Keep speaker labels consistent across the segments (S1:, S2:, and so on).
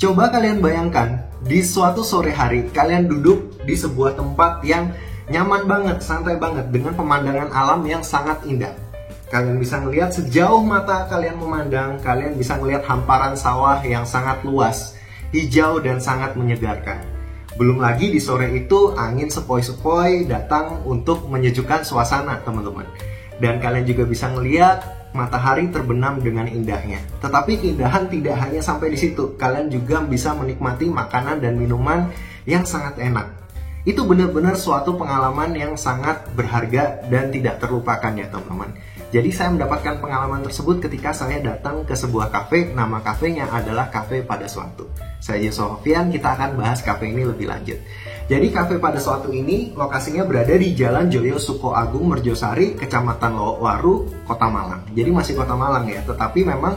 S1: Coba kalian bayangkan, di suatu sore hari kalian duduk di sebuah tempat yang nyaman banget, santai banget, dengan pemandangan alam yang sangat indah. Kalian bisa melihat sejauh mata kalian memandang, kalian bisa melihat hamparan sawah yang sangat luas, hijau dan sangat menyegarkan. Belum lagi di sore itu angin sepoi-sepoi datang untuk menyejukkan suasana, teman-teman. Dan kalian juga bisa melihat matahari terbenam dengan indahnya. Tetapi keindahan tidak hanya sampai di situ. Kalian juga bisa menikmati makanan dan minuman yang sangat enak. Itu benar-benar suatu pengalaman yang sangat berharga dan tidak terlupakan ya teman-teman. Jadi saya mendapatkan pengalaman tersebut ketika saya datang ke sebuah kafe. Nama kafenya adalah Cafe Pada Suatu. Saya Sofian, kita akan bahas kafe ini lebih lanjut. Jadi Cafe Pada Suatu ini lokasinya berada di Jalan Joyo Sukoagung Merjosari, Kecamatan Lowaru, Kota Malang. Jadi masih Kota Malang ya, tetapi memang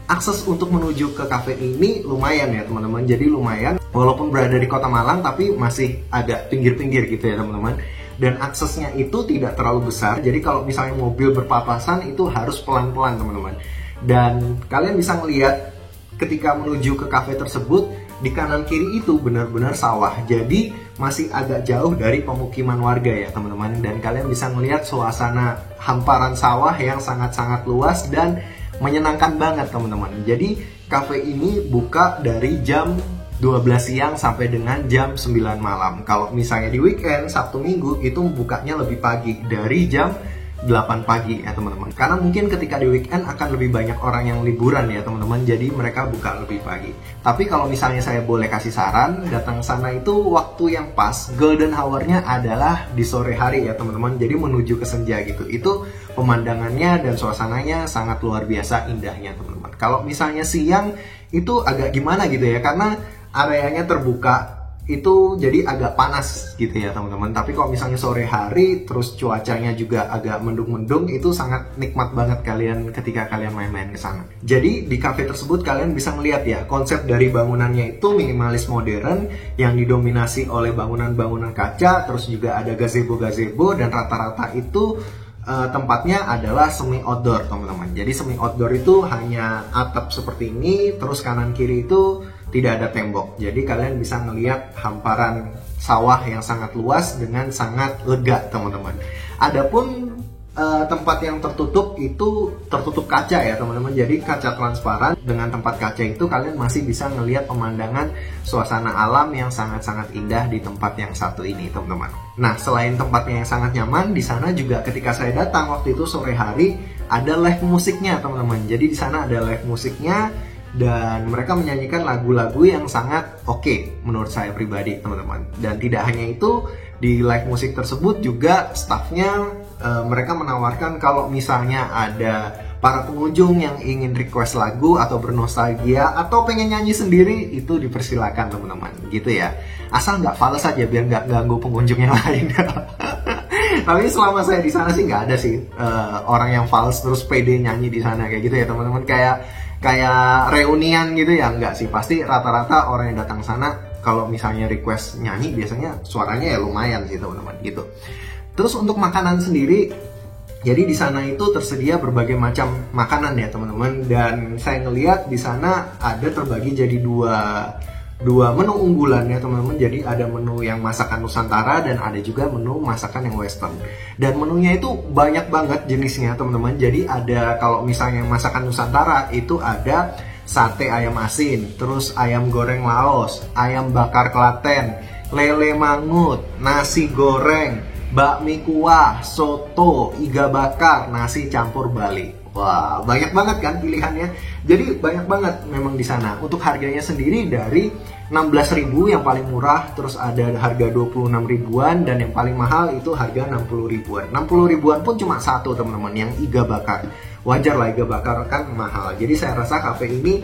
S1: akses untuk menuju ke kafe ini lumayan ya teman-teman. Jadi lumayan, walaupun berada di Kota Malang tapi masih agak pinggir-pinggir gitu ya teman-teman. Dan aksesnya itu tidak terlalu besar, jadi kalau misalnya mobil berpapasan itu harus pelan-pelan teman-teman. Dan kalian bisa melihat ketika menuju ke kafe tersebut, di kanan kiri itu benar-benar sawah, jadi masih agak jauh dari pemukiman warga ya teman-teman. Dan kalian bisa melihat suasana hamparan sawah yang sangat-sangat luas dan menyenangkan banget teman-teman. Jadi kafe ini buka dari jam 12 siang sampai dengan jam 9 malam. Kalau misalnya di weekend, Sabtu Minggu, itu bukanya lebih pagi, dari jam 8 pagi ya teman-teman. Karena mungkin ketika di weekend akan lebih banyak orang yang liburan ya teman-teman, jadi mereka buka lebih pagi. Tapi kalau misalnya saya boleh kasih saran, datang sana itu waktu yang pas, golden hour-nya adalah di sore hari ya teman-teman. Jadi menuju ke senja gitu. Itu pemandangannya dan suasananya sangat luar biasa indahnya teman-teman. Kalau misalnya siang itu agak gimana gitu ya, karena areanya terbuka, itu jadi agak panas gitu ya teman-teman. Tapi kalau misalnya sore hari terus cuacanya juga agak mendung-mendung, itu sangat nikmat banget kalian ketika kalian main-main ke sana. Jadi di cafe tersebut kalian bisa melihat ya, konsep dari bangunannya itu minimalis modern yang didominasi oleh bangunan-bangunan kaca, terus juga ada gazebo-gazebo, dan rata-rata itu tempatnya adalah semi outdoor teman-teman. Jadi semi outdoor itu hanya atap seperti ini, terus kanan kiri itu tidak ada tembok. Jadi kalian bisa melihat hamparan sawah yang sangat luas dengan sangat lega teman-teman. Adapun tempat yang tertutup itu tertutup kaca ya teman-teman. Jadi kaca transparan. Dengan tempat kaca itu kalian masih bisa melihat pemandangan suasana alam yang sangat-sangat indah di tempat yang satu ini teman-teman. Nah, selain tempatnya yang sangat nyaman, di sana juga ketika saya datang waktu itu sore hari ada live musiknya teman-teman. Jadi di sana ada live musiknya dan mereka menyanyikan lagu-lagu yang sangat oke menurut saya pribadi teman-teman. Dan tidak hanya itu, di live musik tersebut juga staffnya mereka menawarkan kalau misalnya ada para pengunjung yang ingin request lagu atau bernostalgia atau pengen nyanyi sendiri, itu dipersilakan teman-teman gitu ya. Asal nggak fals aja biar nggak ganggu pengunjung yang lain. Tapi selama saya di sana sih nggak ada sih orang yang fals terus pede nyanyi di sana kayak gitu ya teman-teman. Kayak reunian gitu ya, enggak sih. Pasti rata-rata orang yang datang sana kalau misalnya request nyanyi biasanya suaranya ya lumayan sih teman-teman gitu. Terus untuk makanan sendiri, jadi di sana itu tersedia berbagai macam makanan ya teman-teman. Dan saya ngelihat di sana ada terbagi jadi dua menu unggulan ya teman-teman. Jadi ada menu yang masakan Nusantara dan ada juga menu masakan yang Western. Dan menunya itu banyak banget jenisnya teman-teman. Jadi ada, kalau misalnya masakan Nusantara itu ada sate ayam asin, terus ayam goreng Laos, ayam bakar Klaten, lele mangut, nasi goreng, bakmi kuah, soto, iga bakar, nasi campur Bali. Wah, banyak banget kan pilihannya. Jadi banyak banget memang di sana. Untuk harganya sendiri dari 16.000 yang paling murah, terus ada harga 26 ribuan, dan yang paling mahal itu harga 60 ribuan. 60 ribuan pun cuma satu teman-teman, yang iga bakar. Wajar lah, iga bakar kan mahal. Jadi saya rasa cafe ini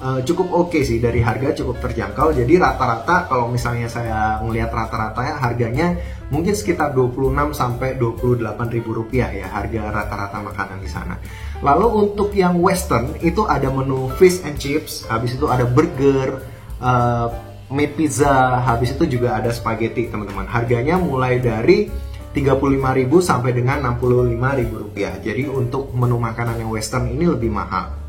S1: cukup oke sih, dari harga cukup terjangkau. Jadi rata-rata kalau misalnya saya ngelihat rata-ratanya harganya mungkin sekitar 26 sampai 28 ribu rupiah ya harga rata-rata makanan di sana. Lalu untuk yang Western itu ada menu fish and chips, habis itu ada burger, meat pizza, habis itu juga ada spaghetti teman-teman. Harganya mulai dari 35.000 sampai dengan 65.000 rupiah. Jadi untuk menu makanan yang Western ini lebih mahal.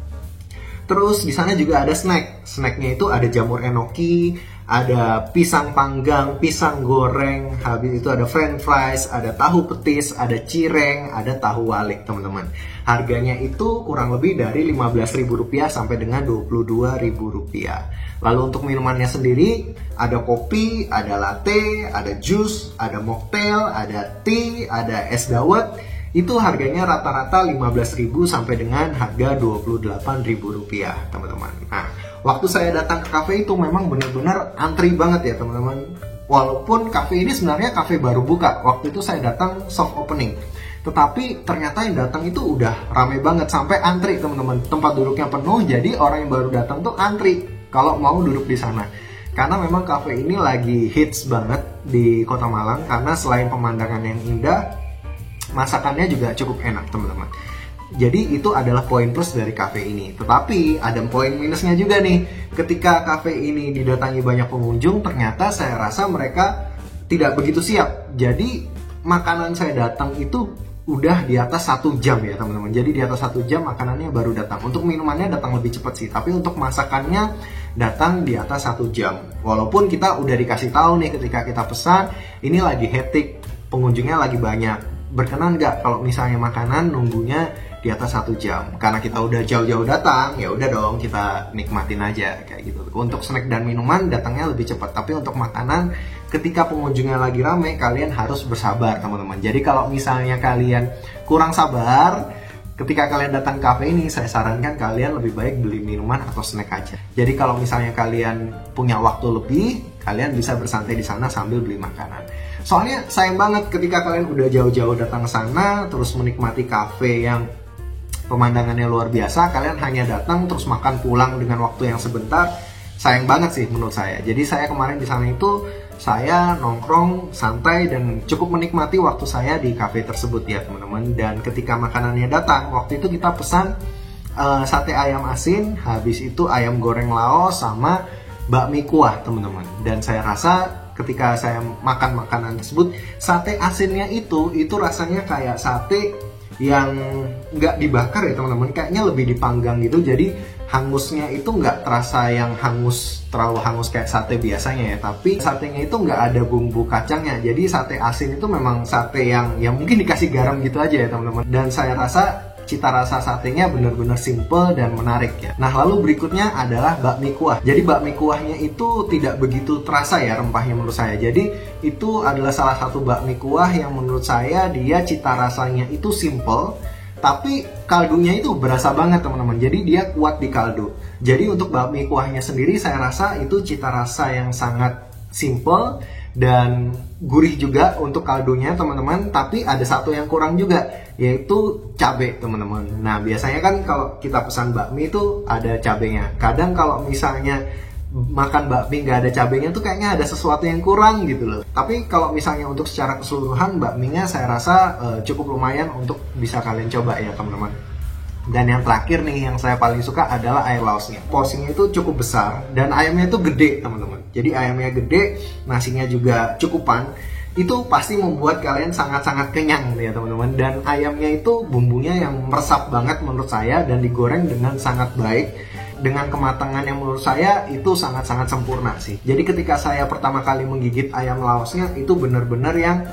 S1: Terus di sana juga ada snack. Snacknya itu ada jamur enoki, ada pisang panggang, pisang goreng, habis itu ada french fries, ada tahu petis, ada cireng, ada tahu walik, teman-teman. Harganya itu kurang lebih dari Rp15.000 sampai dengan Rp22.000. Lalu untuk minumannya sendiri, ada kopi, ada latte, ada jus, ada mocktail, ada tea, ada es dawet. Itu harganya rata-rata 15.000 sampai dengan harga Rp28.000, teman-teman. Nah, waktu saya datang ke cafe itu memang benar-benar antri banget ya, teman-teman. Walaupun cafe ini sebenarnya cafe baru buka. Waktu itu saya datang soft opening. Tetapi ternyata yang datang itu udah rame banget sampai antri, teman-teman. Tempat duduknya penuh, jadi orang yang baru datang tuh antri kalau mau duduk di sana. Karena memang cafe ini lagi hits banget di Kota Malang karena selain pemandangan yang indah, masakannya juga cukup enak, teman-teman. Jadi itu adalah poin plus dari cafe ini. Tetapi ada poin minusnya juga nih. Ketika cafe ini didatangi banyak pengunjung, ternyata saya rasa mereka tidak begitu siap. Jadi makanan saya datang itu udah di atas 1 jam ya, teman-teman. Jadi di atas 1 jam makanannya baru datang. Untuk minumannya datang lebih cepat sih, tapi untuk masakannya datang di atas 1 jam. Walaupun kita udah dikasih tahu nih ketika kita pesan, ini lagi hektik, pengunjungnya lagi banyak. Berkenan nggak kalau misalnya makanan nunggunya di atas 1 jam? Karena kita udah jauh-jauh datang, ya udah dong kita nikmatin aja kayak gitu. Untuk snack dan minuman datangnya lebih cepat, tapi untuk makanan ketika pengunjungnya lagi rame, kalian harus bersabar, teman-teman. Jadi kalau misalnya kalian kurang sabar ketika kalian datang ke cafe ini, saya sarankan kalian lebih baik beli minuman atau snack aja. Jadi kalau misalnya kalian punya waktu lebih, kalian bisa bersantai di sana sambil beli makanan. Soalnya sayang banget ketika kalian udah jauh-jauh datang ke sana, terus menikmati cafe yang pemandangannya luar biasa, kalian hanya datang terus makan pulang dengan waktu yang sebentar. Sayang banget sih menurut saya. Jadi saya kemarin di sana itu saya nongkrong santai dan cukup menikmati waktu saya di cafe tersebut ya, teman-teman. Dan ketika makanannya datang, waktu itu kita pesan sate ayam asin, habis itu ayam goreng Laos sama bakmi kuah, teman-teman. Dan saya rasa ketika saya makan makanan tersebut, sate asinnya itu rasanya kayak sate yang nggak dibakar ya, teman-teman. Kayaknya lebih dipanggang gitu, jadi hangusnya itu nggak terasa yang terlalu hangus kayak sate biasanya ya. Tapi satenya itu nggak ada bumbu kacangnya, jadi sate asin itu memang sate yang mungkin dikasih garam gitu aja ya, teman-teman. Dan saya rasa cita rasa satenya benar-benar simple dan menarik ya. Nah, lalu berikutnya adalah bakmi kuah. Jadi bakmi kuahnya itu tidak begitu terasa ya rempahnya menurut saya. Jadi itu adalah salah satu bakmi kuah yang menurut saya dia cita rasanya itu simple, tapi kaldunya itu berasa banget, teman-teman. Jadi dia kuat di kaldu. Jadi untuk bakmi kuahnya sendiri saya rasa itu cita rasa yang sangat simple dan gurih juga untuk kaldunya, teman-teman. Tapi ada satu yang kurang juga, yaitu cabai, teman-teman. Nah, biasanya kan kalau kita pesan bakmi itu ada cabenya. Kadang kalau misalnya makan bakmi nggak ada cabenya tuh kayaknya ada sesuatu yang kurang gitu loh. Tapi kalau misalnya untuk secara keseluruhan bakminya saya rasa cukup lumayan untuk bisa kalian coba ya, teman-teman. Dan yang terakhir nih yang saya paling suka adalah air laosnya. Porsinya itu cukup besar dan ayamnya itu gede, teman-teman. Jadi ayamnya gede, nasinya juga cukupan. Itu pasti membuat kalian sangat-sangat kenyang ya, teman-teman. Dan ayamnya itu bumbunya yang meresap banget menurut saya dan digoreng dengan sangat baik, dengan kematangan yang menurut saya itu sangat-sangat sempurna sih. Jadi ketika saya pertama kali menggigit ayam laosnya itu benar-benar yang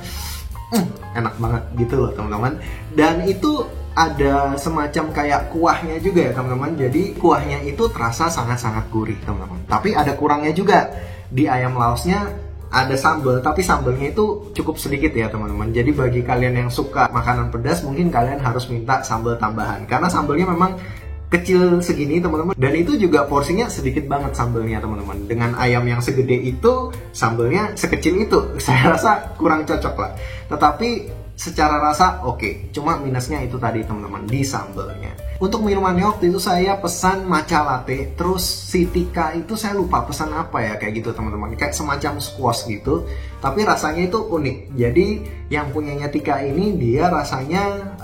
S1: enak banget gitu loh, teman-teman. Dan itu ada semacam kayak kuahnya juga ya, teman-teman. Jadi kuahnya itu terasa sangat-sangat gurih, teman-teman. Tapi ada kurangnya juga. Di ayam laosnya ada sambal, tapi sambalnya itu cukup sedikit ya, teman-teman. Jadi bagi kalian yang suka makanan pedas, mungkin kalian harus minta sambal tambahan. Karena sambalnya memang kecil segini, teman-teman. Dan itu juga porsinya sedikit banget sambalnya, teman-teman. Dengan ayam yang segede itu, sambalnya sekecil itu. Saya rasa kurang cocok lah. Tetapi secara rasa oke. Cuma minusnya itu tadi, teman-teman, di sambalnya. Untuk minumannya waktu itu saya pesan matcha latte. Terus si Tika itu saya lupa pesan apa ya, kayak gitu, teman-teman. Kayak semacam squash gitu. Tapi rasanya itu unik. Jadi yang punyanya Tika ini dia rasanya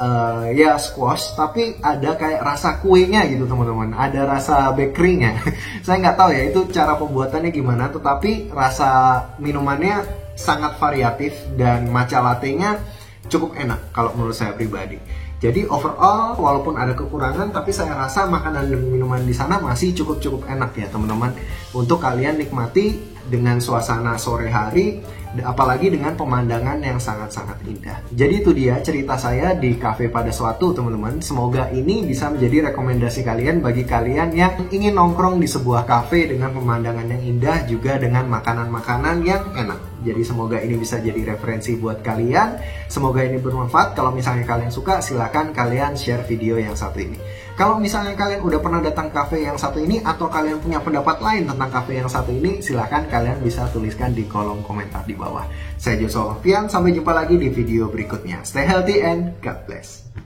S1: ya squash, tapi ada kayak rasa kuenya gitu, teman-teman. Ada rasa bakerynya. Saya nggak tahu ya itu cara pembuatannya gimana. Tetapi rasa minumannya sangat variatif dan matcha latte-nya cukup enak kalau menurut saya pribadi. Jadi overall walaupun ada kekurangan, tapi saya rasa makanan dan minuman di sana masih cukup enak ya teman-teman, untuk kalian nikmati dengan suasana sore hari, apalagi dengan pemandangan yang sangat-sangat indah. Jadi itu dia cerita saya di Cafe Pada Suatu teman-teman. Semoga ini bisa menjadi rekomendasi kalian bagi kalian yang ingin nongkrong di sebuah cafe dengan pemandangan yang indah, juga dengan makanan-makanan yang enak. Jadi semoga ini bisa jadi referensi buat kalian. Semoga ini bermanfaat. Kalau misalnya kalian suka, silakan kalian share video yang satu ini. Kalau misalnya kalian udah pernah datang cafe yang satu ini, atau kalian punya pendapat lain tentang cafe yang satu ini, silakan kalian bisa tuliskan di kolom komentar di bawah. Saya Joshua Fian, sampai jumpa lagi di video berikutnya. Stay healthy and God bless.